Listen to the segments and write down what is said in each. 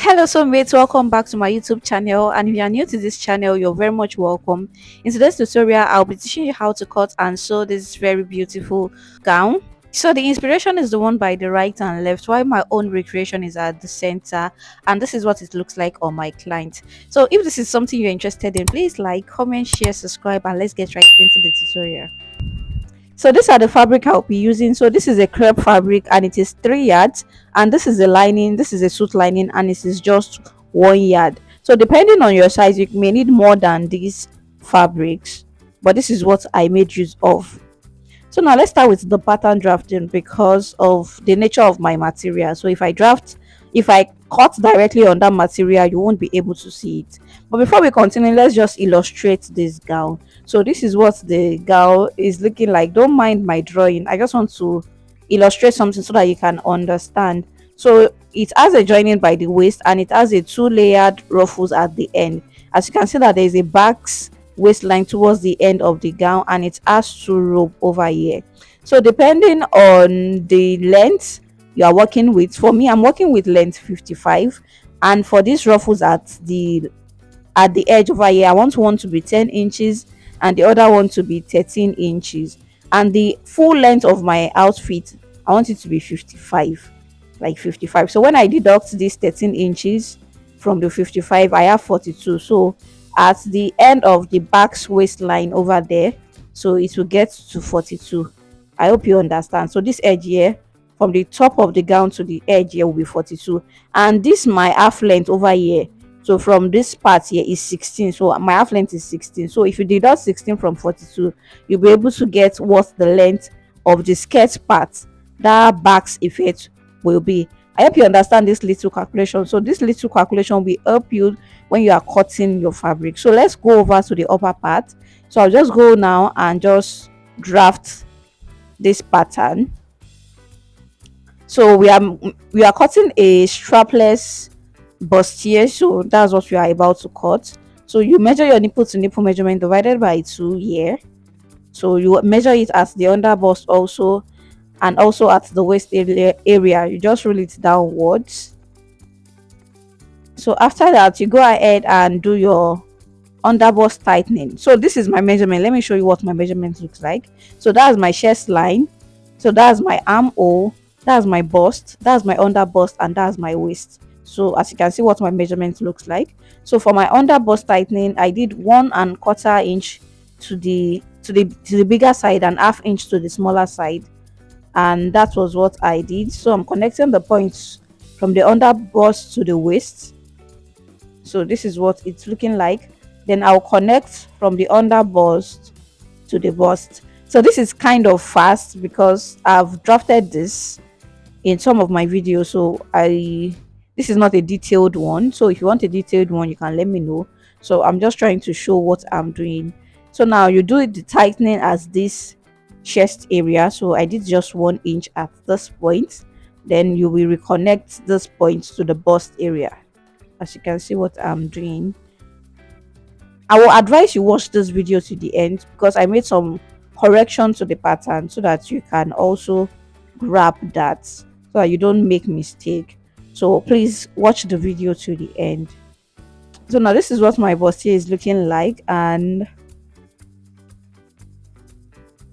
Hello, so mates, welcome back to my YouTube channel. And if you are new to this channel, you're very much welcome. In today's tutorial, I'll be teaching you how to cut and sew this very beautiful gown. So the inspiration is the one by the right and left, while my own recreation is at the center, and this is what it looks like on my client. So if this is something you're interested in, please like, comment, share, subscribe, and let's get right into the tutorial. So these are the fabric I'll be using. So this is a crepe fabric and it is 3 yards, and this is a lining, this is a suit lining, and it is just 1 yard. So depending on your size, you may need more than these fabrics, but this is what I made use of. So now let's start with the pattern drafting because of the nature of my material. So if I cut directly on that material, you won't be able to see it. But before we continue, let's just illustrate this gown. So this is what the gown is looking like. Don't mind my drawing. I just want to illustrate something so that you can understand. So it has a joining by the waist and it has a two-layered ruffles at the end. As you can see that there is a back waistline towards the end of the gown and it has two rope over here. So depending on the length you are working with, for me I'm working with length 55, and for these ruffles at the edge over here, I want one to be 10 inches and the other one to be 13 inches, and the full length of my outfit I want it to be 55, like 55. So when I deduct this 13 inches from the 55, I have 42. So at the end of the back's waistline over there, so it will get to 42. I hope you understand. So this edge here, from the top of the gown to the edge here, will be 42, and this my half length over here, so from this part here is 16. So my half length is 16. So if you deduct 16 from 42, you'll be able to get what the length of the skirt part, that back's effect, will be. I hope you understand this little calculation. So this little calculation will help you when you are cutting your fabric. So let's go over to the upper part. So I'll just go now and just draft this pattern. So we are cutting a strapless bustier. So that's what we are about to cut. So you measure your nipple to nipple measurement divided by 2 here. So you measure it at the under bust also, and also at the waist area. You just roll it downwards. So after that, you go ahead and do your under bust tightening. So this is my measurement. Let me show you what my measurement looks like. So that's my chest line, so that's my armhole, that's my bust, that's my under bust, and that's my waist. So as you can see what my measurement looks like. So for my under bust tightening, I did 1¼ inch to the bigger side and ½ inch to the smaller side, and that was what I did. So I'm connecting the points from the under bust to the waist. So this is what it's looking like. Then I'll connect from the under bust to the bust. So this is kind of fast because I've drafted this in some of my videos, so this is not a detailed one. So if you want a detailed one, you can let me know. So I'm just trying to show what I'm doing. So now you do the tightening as this chest area. So I did just 1 inch at this point. Then you will reconnect this point to the bust area. As you can see what I'm doing, I will advise you watch this video to the end because I made some correction to the pattern so that you can also grab that, so that you don't make mistake. So please watch the video to the end. So now this is what my bustier is looking like, and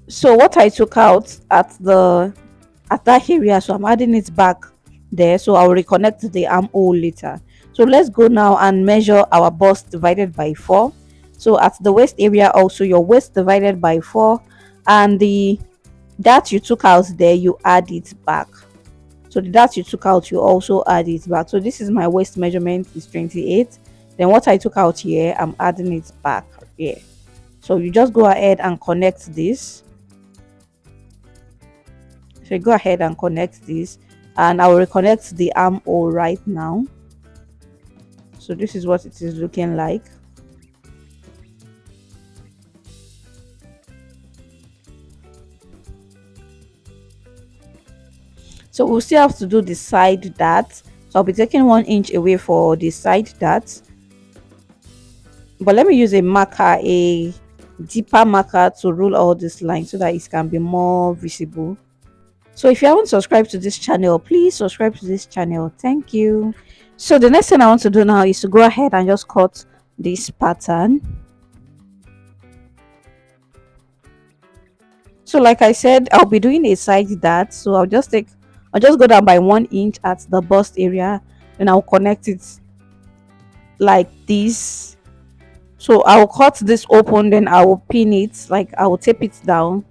so what I took out at that area, so I'm adding it back there. So I'll reconnect the armhole later. So let's go now and measure our bust divided by 4. So at the waist area also, your waist divided by 4, and the that you took out there, you add it back. So the that you took out, you also add it back. So this is my waist measurement is 28. Then what I took out here, I'm adding it back here. So you just go ahead and connect this. So go ahead and connect this, and I will reconnect the armhole right now. So this is what it is looking like. So we'll still have to do the side dart. So I'll be taking 1 inch away for the side dart, but let me use a marker, a deeper marker, to rule all these lines so that it can be more visible. So if you haven't subscribed to this channel, please subscribe to this channel. Thank you. So the next thing I want to do now is to go ahead and just cut this pattern. So like I said, I'll be doing a side dart. So I'll just go down by 1 inch at the bust area, and I'll connect it like this. So I'll cut this open, then I will pin it, like I will tape it down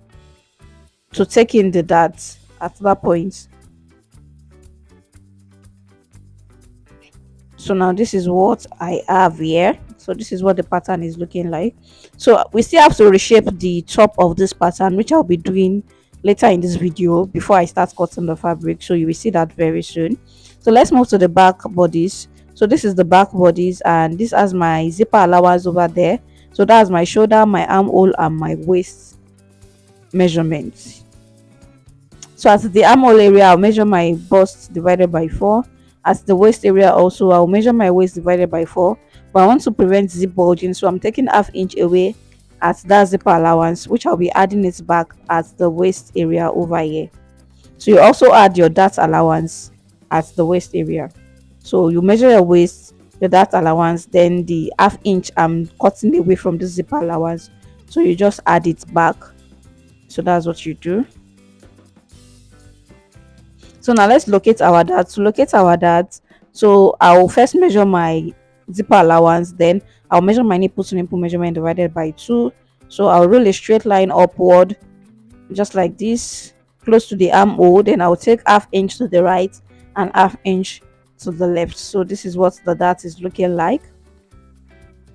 to take in the dart at that point. So now this is what I have here. So this is what the pattern is looking like. So we still have to reshape the top of this pattern, which I'll be doing later in this video before I start cutting the fabric. So you will see that very soon. So let's move to the back bodies. So this is the back bodies, and this has my zipper allowance over there. So that's my shoulder, my armhole, and my waist measurements. So at the armhole area, I'll measure my bust divided by 4. At the waist area also, I'll measure my waist divided by 4. But I want to prevent zip bulging, so I'm taking ½ inch away at that zipper allowance, which I'll be adding it back at the waist area over here. So you also add your dart allowance at the waist area. So you measure your waist, your dart allowance, then the ½ inch I'm cutting away from the zipper allowance. So you just add it back. So that's what you do. So now let's locate our dart. To locate our dart, so I'll first measure my zipper allowance, then I'll measure my nipple to nipple measurement divided by 2. So I'll roll a straight line upward, just like this, close to the armhole. Then I'll take ½ inch to the right and ½ inch to the left. So this is what the dart is looking like.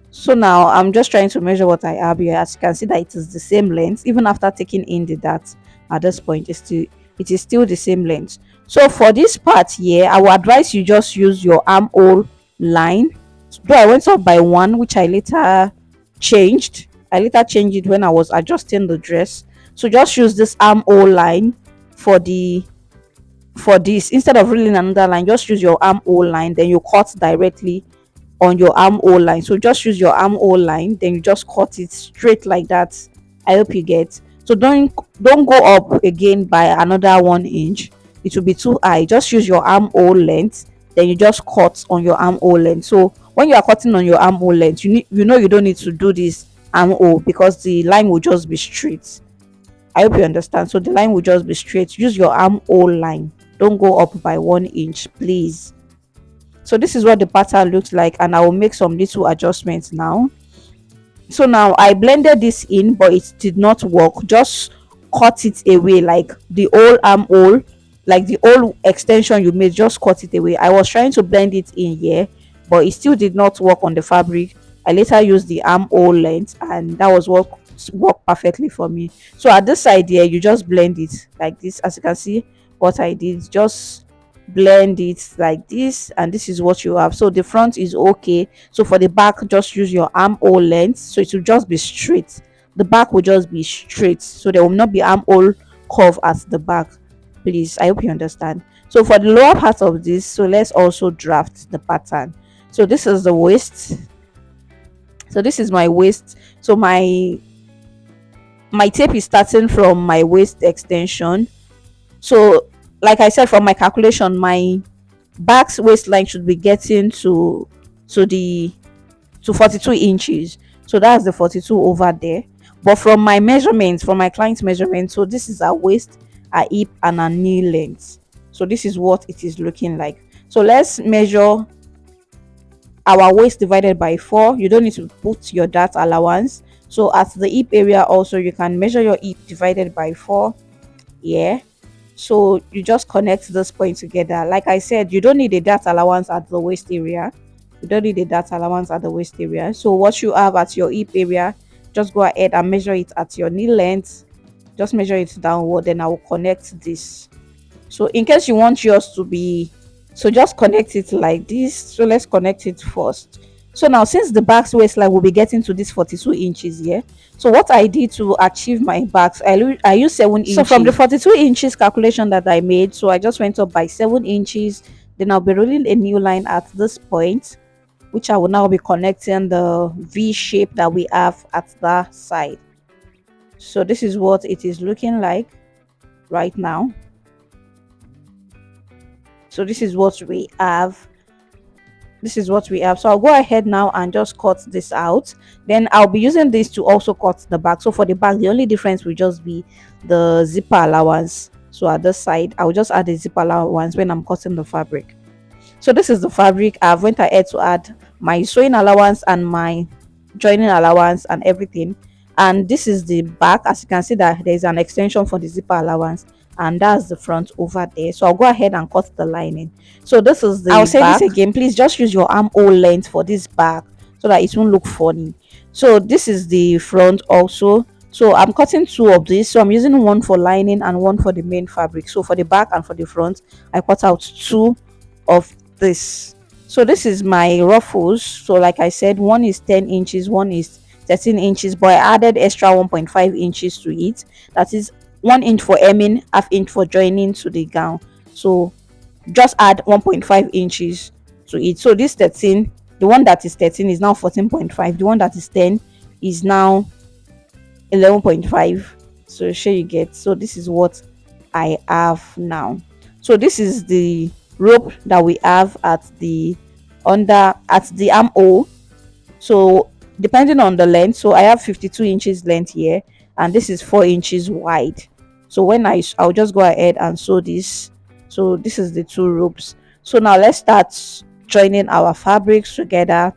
So now I'm just trying to measure what I have here. As you can see that it is the same length, even after taking in the dart. At this point, it is still the same length. So for this part here, I will advise you just use your armhole line. Though I went up by 1, which I later changed. I later changed it when I was adjusting the dress. So just use this armhole line for this. Instead of reeling another line, just use your armhole line, then you cut directly on your armhole line. So just use your armhole line, then you just cut it straight like that. I hope you get. So don't go up again by another 1 inch. It will be too high. Just use your armhole length, then you just cut on your armhole length. So when you are cutting on your armhole length, you know you don't need to do this armhole, because the line will just be straight. I hope you understand. So the line will just be straight. Use your armhole line. Don't go up by 1 inch, please. So this is what the pattern looks like, and I will make some little adjustments now. So now I blended this in, but it did not work. Just cut it away, like the old armhole, like the old extension you made, just cut it away. I was trying to blend it in here, but it still did not work on the fabric. I later used the armhole length, and that was what worked perfectly for me. So at this side here, you just blend it like this. As you can see what I did, just blend it like this, and this is what you have. So the front is okay. So for the back, just use your armhole length, so it will just be straight. The back will just be straight, so there will not be armhole curve at the back. Please, I hope you understand. So for the lower part of this, so let's also draft the pattern. So this is the waist. So this is my waist. So my tape is starting from my waist extension. So like I said, from my calculation, my back's waistline should be getting to 42 inches. So that's the 42 over there. But from my measurements, from my client's measurement, so this is our waist, our hip, and our knee length. So this is what it is looking like. So let's measure our waist divided by 4. You don't need to put your dart allowance. So at the hip area also, you can measure your hip divided by 4. Yeah. So you just connect this point together. Like I said, you don't need a dart allowance at the waist area. You don't need a dart allowance at the waist area. So what you have at your hip area, just go ahead and measure it at your knee length. Just measure it downward, then I will connect this. So in case you want yours to be, so just connect it like this. So let's connect it first. So now, since the back's waistline will be getting to this 42 inches here, so what I did to achieve my backs, I used 7 inches. So from the 42 inches calculation that I made, so I just went up by 7 inches. Then I'll be rolling a new line at this point, which I will now be connecting the V shape that we have at that side. So this is what it is looking like right now. So this is what we have. This is what we have. So I'll go ahead now and just cut this out. Then I'll be using this to also cut the back. So for the back, the only difference will just be the zipper allowance. So at this side, I'll just add the zipper allowance when I'm cutting the fabric. So this is the fabric. I've went ahead to add my sewing allowance and my joining allowance and everything. And this is the back. As you can see, that there's an extension for the zipper allowance, and that's the front over there. So I'll go ahead and cut the lining. So this is the I'll say back. This again, please just use your armhole length for this back so that it won't look funny. So this is the front also. So I'm cutting two of these. So I'm using one for lining and one for the main fabric. So for the back and for the front, I cut out two of this. So this is my ruffles. So like I said, one is 10 inches, one is 13 inches, but I added extra 1.5 inches to it. That is 1 inch for hemming, half inch for joining to the gown. So just add 1.5 inches to it. So this 13, the one that is 13 is now 14.5, the one that is 10 is now 11.5. So sure you get. So this is what I have now. So this is the rope that we have at the armhole. So depending on the length, so I have 52 inches length here, and this is 4 inches wide. So when I'll just go ahead and sew this. So this is the two ropes. So now let's start joining our fabrics together.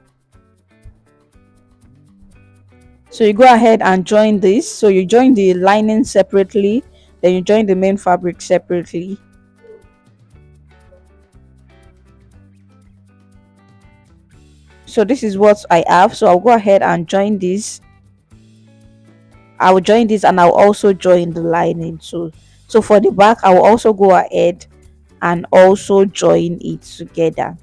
So you go ahead and join this. So you join the lining separately, then you join the main fabric separately. So this is what I have. So I'll go ahead and join this. I'll join this and I'll also join the lining too. So for the back, I will also go ahead and also join it together.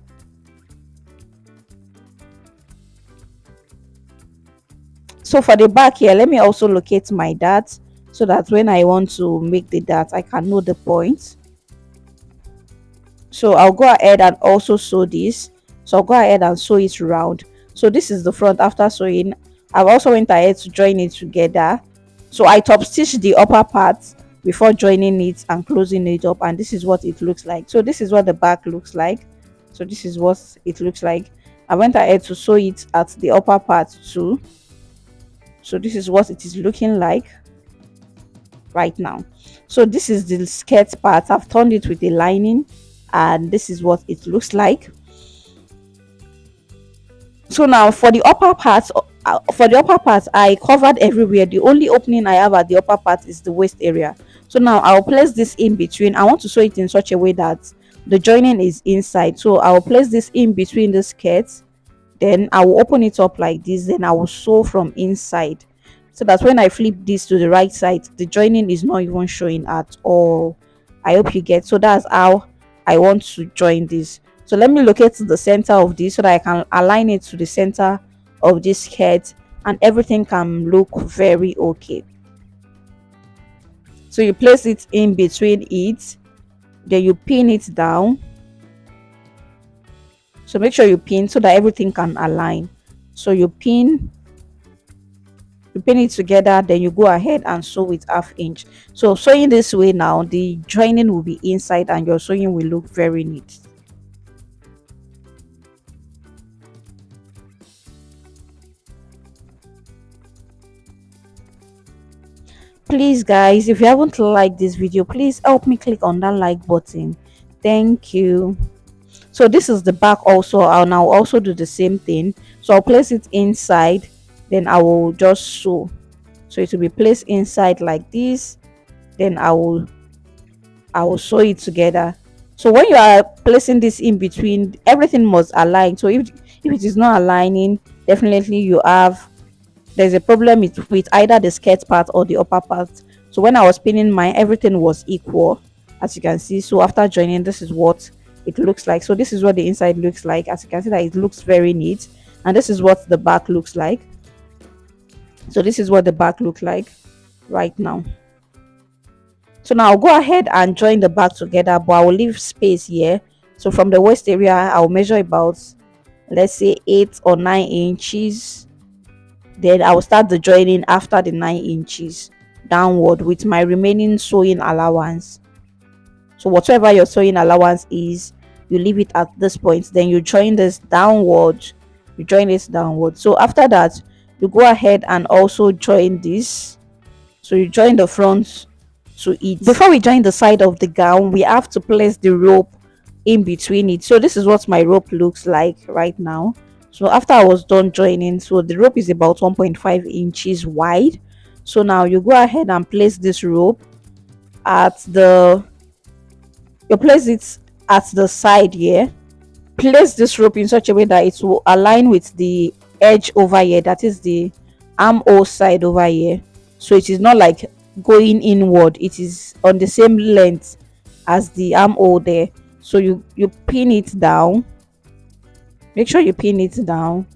So for the back here, let me also locate my dart so that when I want to make the dart, I can know the point. So I'll go ahead and also sew this. So I'll go ahead and sew it round. So this is the front. After sewing, I've also went ahead to join it together. So I top stitch the upper part before joining it and closing it up, and this is what it looks like. So this is what the back looks like. So this is what it looks like. I went ahead to sew it at the upper part too. So this is what it is looking like right now. So this is the skirt part. I've turned it with the lining, and this is what it looks like. So now for the upper part, I covered everywhere. The only opening I have at the upper part is the waist area. So now I'll place this in between. I want to sew it in such a way that the joining is inside. So I'll place this in between the skirts, then I will open it up like this, then I will sew from inside, so that when I flip this to the right side, the joining is not even showing at all. I hope you get. So that's how I want to join this. So let me locate the center of this so that I can align it to the center of this skirt, and everything can look very okay. So you place it in between it, then you pin it down. So make sure you pin so that everything can align. So you pin it together, then you go ahead and sew with half inch. So sewing this way now, the joining will be inside and your sewing will look very neat. Please guys, if you haven't liked this video, please help me click on that like button. Thank you. So this is the back also, and I'll also do the same thing. So I'll place it inside, then I will just sew. So it will be placed inside like this, then I will sew it together. So when you are placing this in between, everything must align. So if it is not aligning, definitely there's a problem with either the skirt part or the upper part. So when I was pinning mine, everything was equal, as you can see. So after joining, this is what it looks like. So this is what the inside looks like. As you can see, that it looks very neat, and this is what the back looks like. So this is what the back looks like right now. So now I'll go ahead and join the back together, but I will leave space here. So from the waist area, I'll measure about, let's say, 8 or 9 inches. Then I will start the joining after the 9 inches downward with my remaining sewing allowance. So whatever your sewing allowance is, you leave it at this point, then you join this downward, you join it downward. So after that, you go ahead and also join this. So you join the front to it. Before we join the side of the gown, we have to place the rope in between it. So this is what my rope looks like right now. So after I was done joining, so the rope is about 1.5 inches wide. So now you go ahead and place this rope at the, you place it at the side here. Place this rope in such a way that it will align with the edge over here, that is the armhole side over here. So it is not like going inward, it is on the same length as the armhole there. So you pin it down, make sure you pin it down.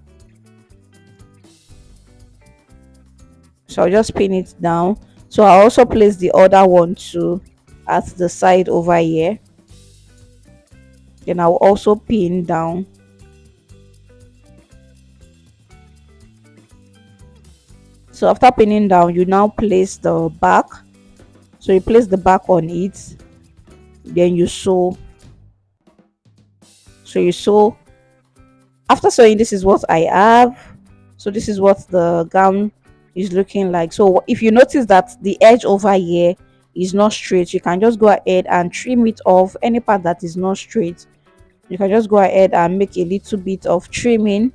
So I'll just pin it down. So I also place the other one too at the side over here. Then I'll also pin down. So after pinning down, you now place the back. So you place the back on it, then you sew. So you sew. After sewing, this is what I have. So this is what the gown is looking like. So if you notice that the edge over here is not straight, you can just go ahead and trim it off. Any part that is not straight, you can just go ahead and make a little bit of trimming.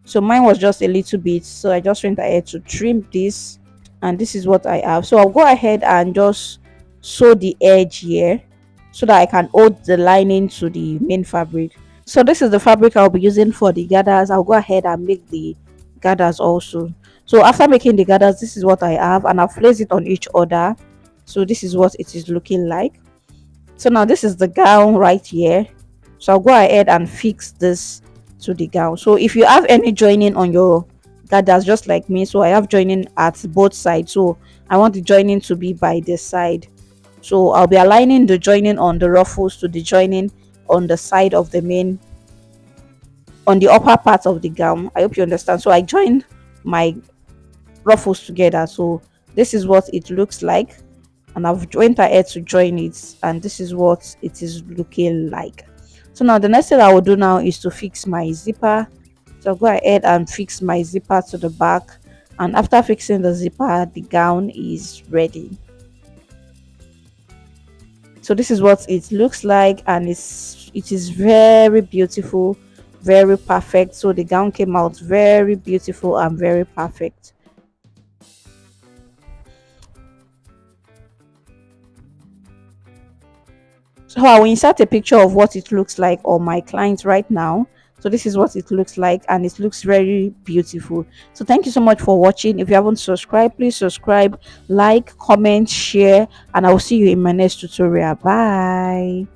So mine was just a little bit, so I just went ahead to trim this, and this is what I have. So I'll go ahead and just sew the edge here so that I can hold the lining to the main fabric. So this is the fabric I'll be using for the gathers. I'll go ahead and make the gathers also. So after making the gathers, this is what I have, and I've placed it on each other. So this is what it is looking like. So now this is the gown right here. So I'll go ahead and fix this to the gown. So if you have any joining on your gathers just like me, so I have joining at both sides, so I want the joining to be by the side. So I'll be aligning the joining on the ruffles to the joining on the side of the main, on the upper part of the gown. I hope you understand. So I joined my ruffles together. So this is what it looks like, and I've went ahead to join it, and this is what it is looking like. So now the next thing I will do now is to fix my zipper. So I'll go ahead and fix my zipper to the back, and after fixing the zipper, the gown is ready. So this is what it looks like, and it is very beautiful, very perfect. So the gown came out very beautiful and very perfect. So I will insert a picture of what it looks like on my client right now. So this is what it looks like, and it looks very beautiful. So thank you so much for watching. If you haven't subscribed, please subscribe, like, comment, share, and I will see you in my next tutorial. Bye.